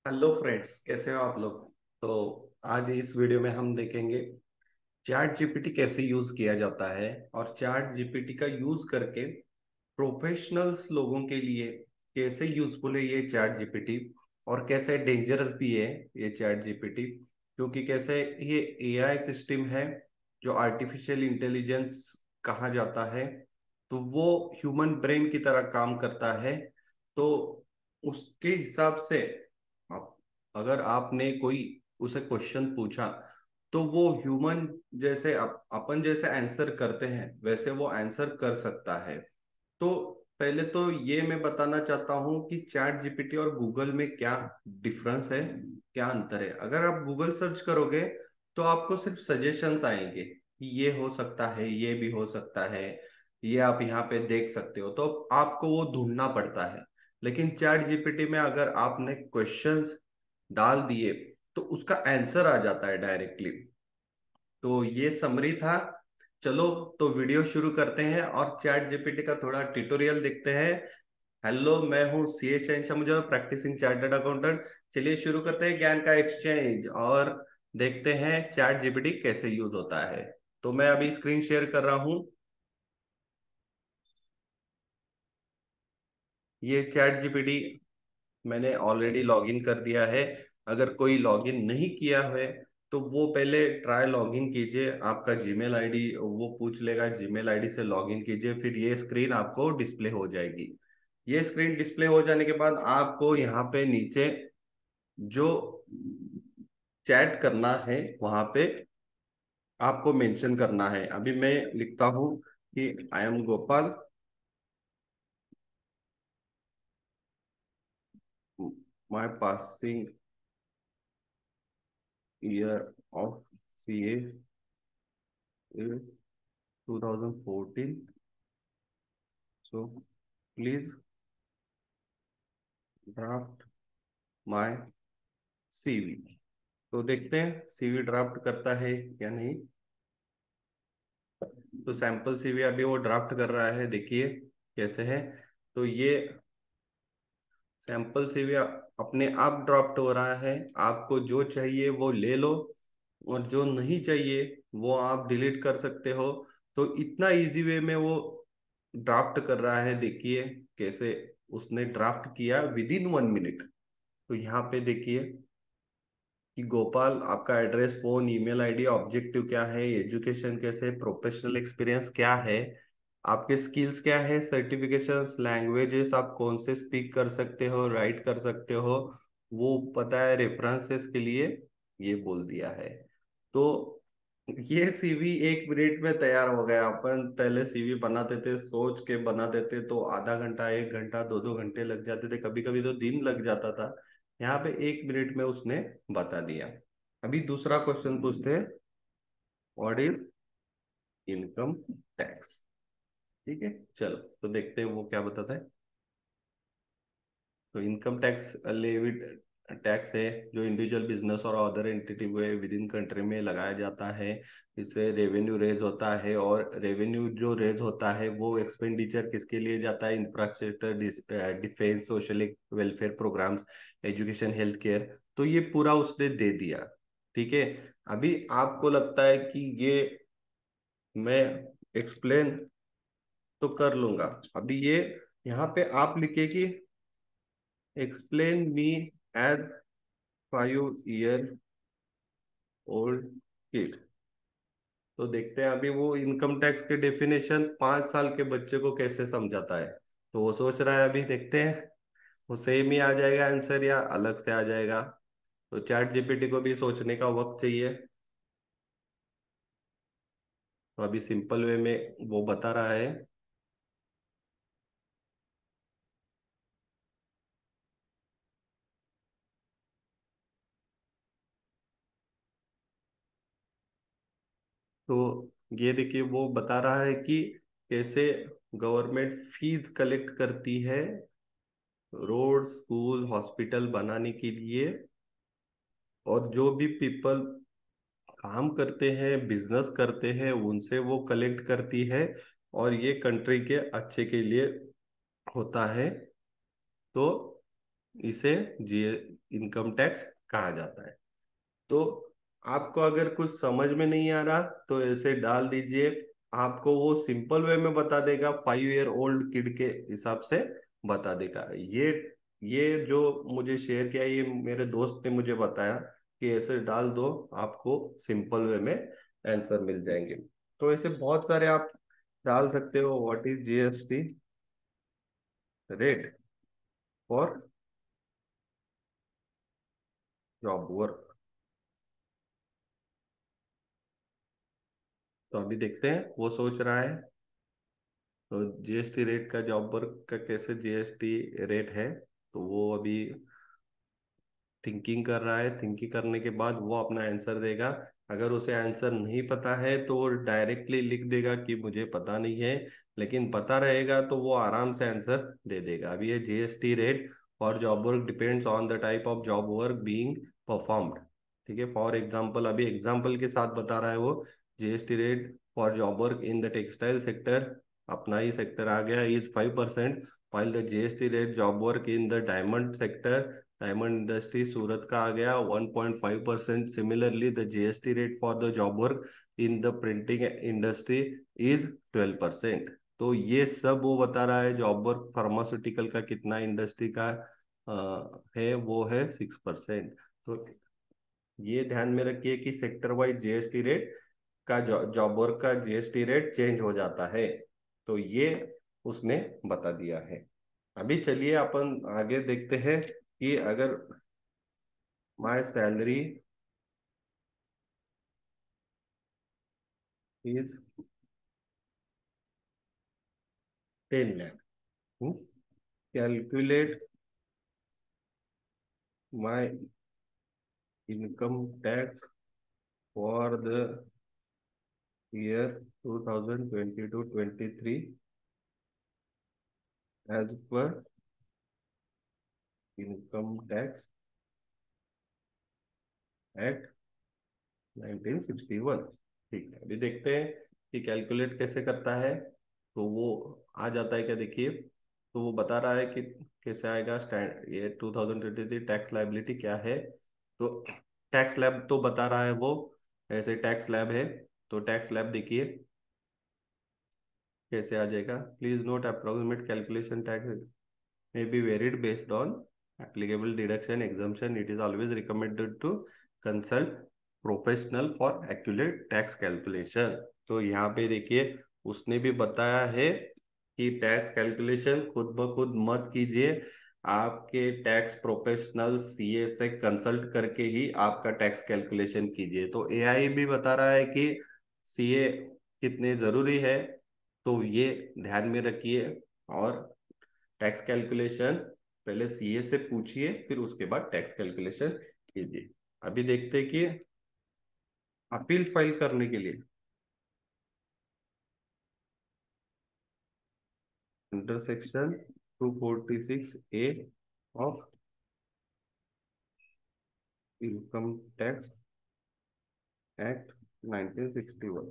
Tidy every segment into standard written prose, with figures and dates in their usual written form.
Hello friends, कैसे हो आप लोग। तो आज इस वीडियो में हम देखेंगे चैट जीपीटी कैसे यूज किया जाता है और चैट जीपीटी का यूज करके प्रोफेशनल्स लोगों के लिए कैसे यूजफुल है ये चैट जीपीटी और कैसे डेंजरस भी है ये चैट जीपीटी, क्योंकि कैसे ये एआई सिस्टम है जो आर्टिफिशियल इंटेलिजेंस कहा जाता है। तो वो ह्यूमन ब्रेन की तरह काम करता है। तो उसके हिसाब से आप, अगर आपने कोई उसे क्वेश्चन पूछा तो वो ह्यूमन जैसे अपन जैसे आंसर करते हैं वैसे वो आंसर कर सकता है। तो पहले तो ये मैं बताना चाहता हूँ कि चैट जीपीटी और गूगल में क्या डिफरेंस है, क्या अंतर है। अगर आप गूगल सर्च करोगे तो आपको सिर्फ सजेशंस आएंगे कि ये हो सकता है, ये भी हो सकता है, ये आप यहाँ पे देख सकते हो, तो आपको वो ढूंढना पड़ता है। लेकिन चैट जीपीटी में अगर आपने क्वेश्चंस डाल दिए तो उसका आंसर आ जाता है डायरेक्टली। तो ये समरी था। चलो, तो वीडियो शुरू करते हैं और चैट जीपीटी का थोड़ा ट्यूटोरियल देखते हैं। हेलो, मैं हूँ सी एच शहनशाह मुजफ्फर, प्रैक्टिसिंग चार्टर्ड अकाउंटेंट। चलिए शुरू करते हैं ज्ञान का एक्सचेंज और देखते हैं चैट जीपीटी कैसे यूज होता है। तो मैं अभी स्क्रीन शेयर कर रहा हूँ। ये चैट जीपीटी मैंने ऑलरेडी लॉगिन कर दिया है। अगर कोई लॉगिन नहीं किया है तो वो पहले ट्राई लॉगिन कीजिए। आपका जीमेल आईडी वो पूछ लेगा, जीमेल आईडी से लॉगिन कीजिए, फिर ये स्क्रीन आपको डिस्प्ले हो जाएगी। ये स्क्रीन डिस्प्ले हो जाने के बाद आपको यहाँ पे नीचे जो चैट करना है वहां पे आपको मेंशन करना है। अभी मैं लिखता हूँ कि I am Gopal, my passing year of CA 2014, so please draft my CV. तो देखते हैं सीवी ड्राफ्ट करता है या नहीं। तो सैंपल सीवी अभी वो ड्राफ्ट कर रहा है, देखिए कैसे है। तो ये सैंपल सीवी अपने आप ड्राफ्ट हो रहा है। आपको जो चाहिए वो ले लो और जो नहीं चाहिए वो आप डिलीट कर सकते हो। तो इतना इजी वे में वो ड्राफ्ट कर रहा है, देखिए कैसे उसने ड्राफ्ट किया विद इन 1 मिनट। तो यहाँ पे देखिए कि गोपाल, आपका address, phone, email ID, objective क्या है, एजुकेशन कैसे, प्रोफेशनल एक्सपीरियंस क्या है, आपके स्किल्स क्या है, सर्टिफिकेशंस, लैंग्वेजेस आप कौन से स्पीक कर सकते हो, राइट कर सकते हो, वो पता है। रेफरेंसेस के लिए ये बोल दिया है। तो ये सीवी 1 मिनट में तैयार हो गया। अपन पहले सीवी बनाते थे, सोच के बनाते थे तो आधा घंटा, 1 घंटा, 2-2 घंटे लग जाते थे, कभी कभी तो दिन लग जाता था। यहाँ पे 1 मिनट में उसने बता दिया। अभी दूसरा क्वेश्चन पूछते हैं, व्हाट इज इनकम टैक्स। ठीक है, चलो तो देखते हैं वो क्या बताता है। तो इनकम टैक्स लेविड टैक्स है जो इंडिविजुअल बिजनेस और other entity with in country में लगाया जाता है। इससे रेवेन्यू रेज होता है, और रेवेन्यू जो रेज होता है वो एक्सपेंडिचर किसके लिए जाता है, infrastructure, defence, social welfare programmes, education, health care. तो ये पूरा उसने दे दिया। ठीक है, अभी आपको लगता है कि ये मैं एक्सप्लेन तो कर लूंगा। अभी ये यहाँ पे आप लिखे कि explain me as 5 year old kid. तो देखते हैं अभी वो इनकम टैक्स के डेफिनेशन 5 साल के बच्चे को कैसे समझाता है। तो वो सोच रहा है, अभी देखते हैं वो सेम ही आ जाएगा आंसर या अलग से आ जाएगा। तो चैट जीपीटी को भी सोचने का वक्त चाहिए। तो अभी सिंपल वे में वो बता रहा है। तो ये देखिए वो बता रहा है कि कैसे गवर्नमेंट फीस कलेक्ट करती है रोड, स्कूल, हॉस्पिटल बनाने के लिए, और जो भी पीपल काम करते हैं, बिजनेस करते हैं, उनसे वो कलेक्ट करती है, और ये कंट्री के अच्छे के लिए होता है। तो इसे जी इनकम टैक्स कहा जाता है। तो आपको अगर कुछ समझ में नहीं आ रहा तो ऐसे डाल दीजिए, आपको वो सिंपल वे में बता देगा, 5 ईयर ओल्ड किड के हिसाब से बता देगा। ये जो मुझे शेयर किया, ये मेरे दोस्त ने मुझे बताया कि ऐसे डाल दो, आपको सिंपल वे में आंसर मिल जाएंगे। तो ऐसे बहुत सारे आप डाल सकते हो। What is GST rate for job work. तो अभी देखते हैं वो सोच रहा है। तो जीएसटी रेट का, जॉब वर्क का कैसे जीएसटी रेट है, तो वो अभी थिंकिंग कर रहा है। थिंकिंग करने के बाद वो अपना आंसर देगा। अगर उसे आंसर नहीं पता है तो वो डायरेक्टली लिख देगा कि मुझे पता नहीं है, लेकिन पता रहेगा तो वो आराम से आंसर दे देगा। अभी ये GST rate for job work depends on the type of job work being performed. ठीक है, फॉर एग्जाम्पल, अभी एग्जाम्पल के साथ बता रहा है वो। GST rate for job work in the textile sector, अपना ही सेक्टर आ गया, is 5%, while the GST rate job work in the diamond sector, diamond industry Surat का आ गया 1.5%। Similarly the GST rate for the job work in the printing industry is 12%। तो ये सब वो बता रहा है। जॉब वर्क फार्मास्यूटिकल का कितना इंडस्ट्री का है, वो है 6%। तो ये ध्यान में रखिए कि सेक्टर वाइज जीएसटी रेट का, जॉब वर्क का जीएसटी रेट चेंज हो जाता है। तो ये उसने बता दिया है। अभी चलिए अपन आगे देखते हैं कि अगर my salary is 10 lakh, calculate my income tax for the year 2022-23 as per income tax act 1961। ठीक है, अभी देखते हैं कि कैलकुलेट कैसे करता है। तो वो आ जाता है क्या, देखिए। तो वो बता रहा है कि कैसे आएगा स्टैंड, ये 2023 टैक्स लाइबिलिटी क्या है। तो टैक्स लैब तो बता रहा है वो, ऐसे टैक्स लैब है। तो टैक्स लैब देखिए कैसे आ जाएगा। Please note approximate calculation tax may be varied based on applicable deduction exemption. It is always recommended to consult professional for accurate tax calculation। तो यहाँ पे देखिए उसने भी बताया है कि टैक्स कैलकुलेशन खुद ब खुद मत कीजिए, आपके टैक्स प्रोफेशनल सीए से कंसल्ट करके ही आपका टैक्स कैलकुलेशन कीजिए। तो एआई भी बता रहा है कि सीए कितने जरूरी है, तो ये ध्यान में रखिए। और टैक्स कैलकुलेशन पहले सीए से पूछिए, फिर उसके बाद टैक्स कैलकुलेशन कीजिए। अभी देखते हैं कि अपील फाइल करने के लिए under section 246 A of income tax act 1961।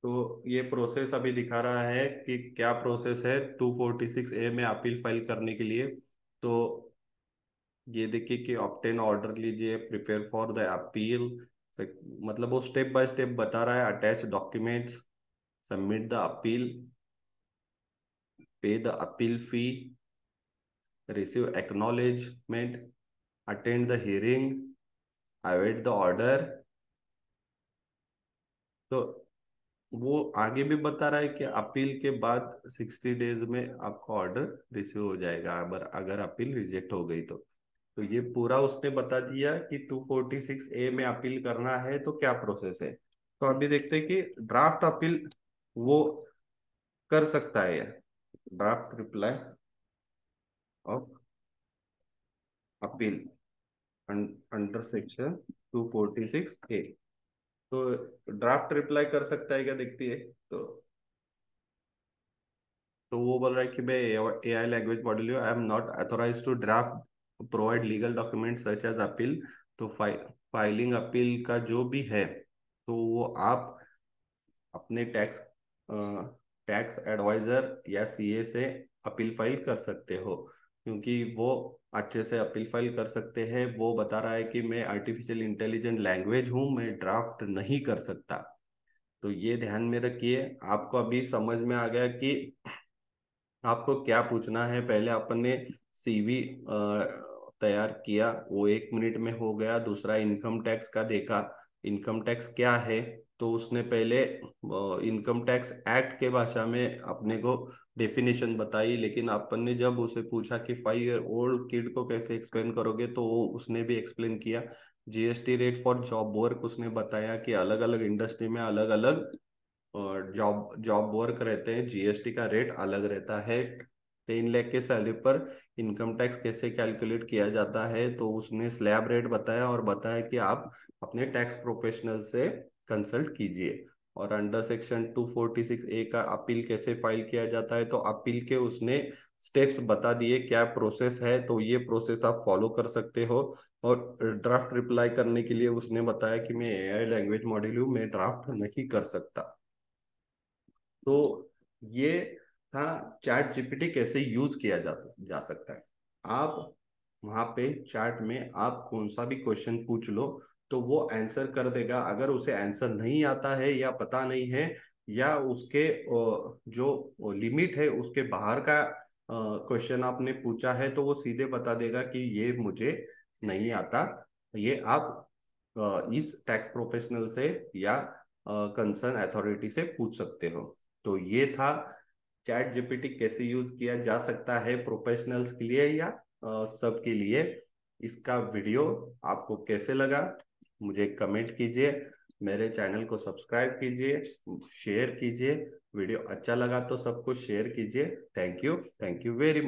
तो ये प्रोसेस अभी दिखा रहा है कि क्या प्रोसेस है 246 ए में अपील फाइल करने के लिए। तो ये देखिए कि ऑब्टेन ऑर्डर लीजिए, प्रिपेयर फॉर द अपील, मतलब वो स्टेप बाय स्टेप बता रहा है। Attach documents, submit the appeal, pay the appeal fee, receive acknowledgement, attend the hearing, await the order. तो वो आगे भी बता रहा है कि अपील के बाद 60 डेज में आपका ऑर्डर रिसीव हो जाएगा, अगर अगर अपील रिजेक्ट हो गई तो ये पूरा उसने बता दिया कि 246 ए में अपील करना है तो क्या प्रोसेस है। तो अभी देखते हैं कि ड्राफ्ट अपील वो कर सकता है। Draft reply off appeal under section 246 ए। तो ड्राफ्ट रिप्लाई कर सकता है क्या, देखती है। तो वो बोल रहा है कि मैं AI language module, I am not authorise to draft provide legal document such as appeal. तो फाइलिंग अपील का जो भी है, तो वो आप अपने टैक्स टैक्स एडवाइजर या सीए से अपील फाइल कर सकते हो, क्योंकि वो अच्छे से अपील फाइल कर सकते हैं। वो बता रहा है कि मैं आर्टिफिशियल इंटेलिजेंट लैंग्वेज हूँ, मैं ड्राफ्ट नहीं कर सकता। तो ये ध्यान में रखिए। आपको अभी समझ में आ गया कि आपको क्या पूछना है। पहले अपन ने सीवी तैयार किया, वो 1 मिनट में हो गया। दूसरा इनकम टैक्स का देखा, इनकम टैक्स क्या है। तो उसने पहले इनकम टैक्स एक्ट के भाषा में अपने को डेफिनेशन बताई, लेकिन अपन ने जब उसे पूछा कि 5 ईयर ओल्ड किड को कैसे एक्सप्लेन करोगे, तो वो उसने भी एक्सप्लेन किया। GST rate for job work उसने बताया कि अलग अलग इंडस्ट्री में अलग अलग और जॉब जॉब वर्क रहते हैं, जीएसटी का रेट अलग रहता है। 3 लाख के सैलरी पर इनकम टैक्स कैसे कैलकुलेट किया जाता है, तो उसने स्लैब रेट बताया और बताया कि आप अपने टैक्स प्रोफेशनल से कंसल्ट कीजिए। और अंडर सेक्शन 246A का अपील कैसे फाइल किया जाता है, तो अपील के उसने स्टेप्स बता दिए, क्या प्रोसेस है। तो ये प्रोसेस आप फॉलो कर सकते हो। और ड्राफ्ट रिप्लाई करने के लिए उसने बताया कि मैं एआई लैंग्वेज मॉड्यूल हूँ, मैं ड्राफ्ट नहीं कर सकता। तो ये था चैट जीपीटी कैसे यूज किया जा सकता है। आप वहां पे चैट में आप कौन सा भी क्वेश्चन पूछ लो, तो वो आंसर कर देगा। अगर उसे आंसर नहीं आता है या पता नहीं है, या उसके जो लिमिट है उसके बाहर का क्वेश्चन आपने पूछा है, तो वो सीधे बता देगा कि ये मुझे नहीं आता। ये आप इस टैक्स प्रोफेशनल से या कंसर्न अथॉरिटी से पूछ सकते हो। तो ये था चैट जीपीटी कैसे यूज किया जा सकता है प्रोफेशनल्स के लिए या सब के लिए। इसका वीडियो आपको कैसे लगा, मुझे कमेंट कीजिए। मेरे चैनल को सब्सक्राइब कीजिए, शेयर कीजिए। वीडियो अच्छा लगा तो सबको शेयर कीजिए। Thank you very much.